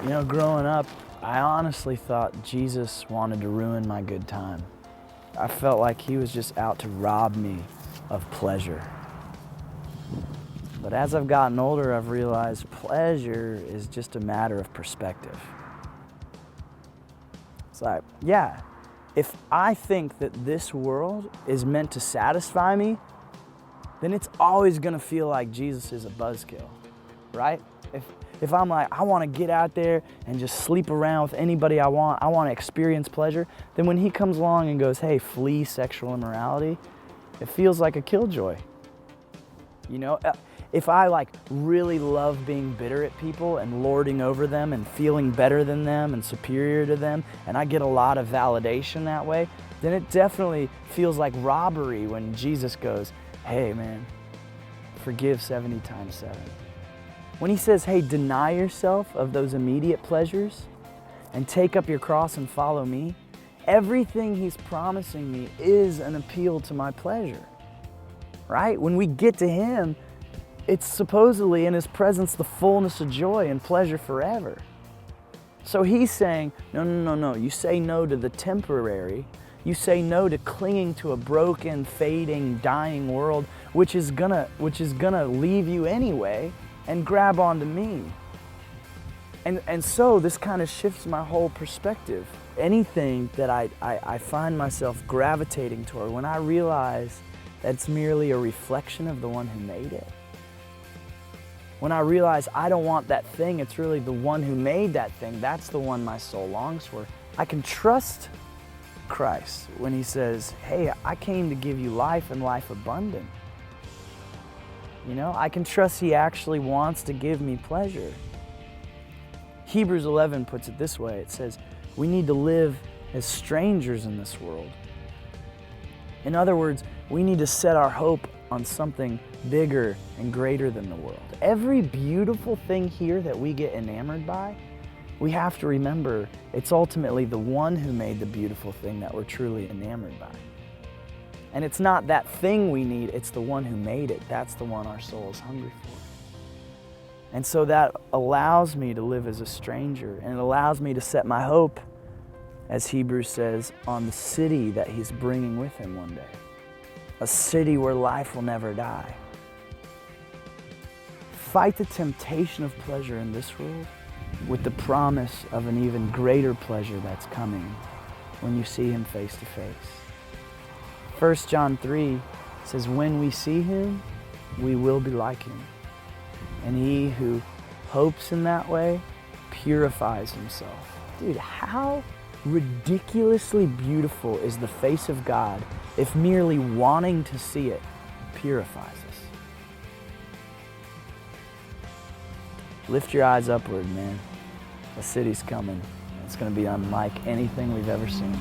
Growing up, I honestly thought Jesus wanted to ruin my good time. I felt like he was just out to rob me of pleasure. But as I've gotten older, I've realized pleasure is just a matter of perspective. It's like, yeah, if I think that this world is meant to satisfy me, then it's always gonna feel like Jesus is a buzzkill, right? If I'm like, I wanna get out there and just sleep around with anybody I wanna experience pleasure, then when he comes along and goes, hey, flee sexual immorality, it feels like a killjoy. If I really love being bitter at people and lording over them and feeling better than them and superior to them, and I get a lot of validation that way, then it definitely feels like robbery when Jesus goes, hey man, forgive 70 times 7. When he says, hey, deny yourself of those immediate pleasures and take up your cross and follow me, everything he's promising me is an appeal to my pleasure, right? When we get to him, it's supposedly in his presence the fullness of joy and pleasure forever. So he's saying, no. You say no to the temporary. You say no to clinging to a broken, fading, dying world, which is gonna leave you anyway, and grab onto me. And so this kind of shifts my whole perspective. Anything that I find myself gravitating toward, when I realize that it's merely a reflection of the one who made it. When I realize I don't want that thing, it's really the one who made that thing. That's the one my soul longs for. I can trust Christ when he says, hey, I came to give you life and life abundant. I can trust he actually wants to give me pleasure. Hebrews 11 puts it this way. It says, we need to live as strangers in this world. In other words, we need to set our hope on something bigger and greater than the world. Every beautiful thing here that we get enamored by, we have to remember it's ultimately the one who made the beautiful thing that we're truly enamored by. And it's not that thing we need, it's the one who made it. That's the one our soul is hungry for. And so that allows me to live as a stranger, and it allows me to set my hope, as Hebrews says, on the city that he's bringing with him one day. A city where life will never die. Fight the temptation of pleasure in this world with the promise of an even greater pleasure that's coming when you see him face to face. 1 John 3 says, when we see him, we will be like him. And he who hopes in that way purifies himself. Dude, how ridiculously beautiful is the face of God if merely wanting to see it purifies us. Lift your eyes upward, man. The city's coming. It's going to be unlike anything we've ever seen.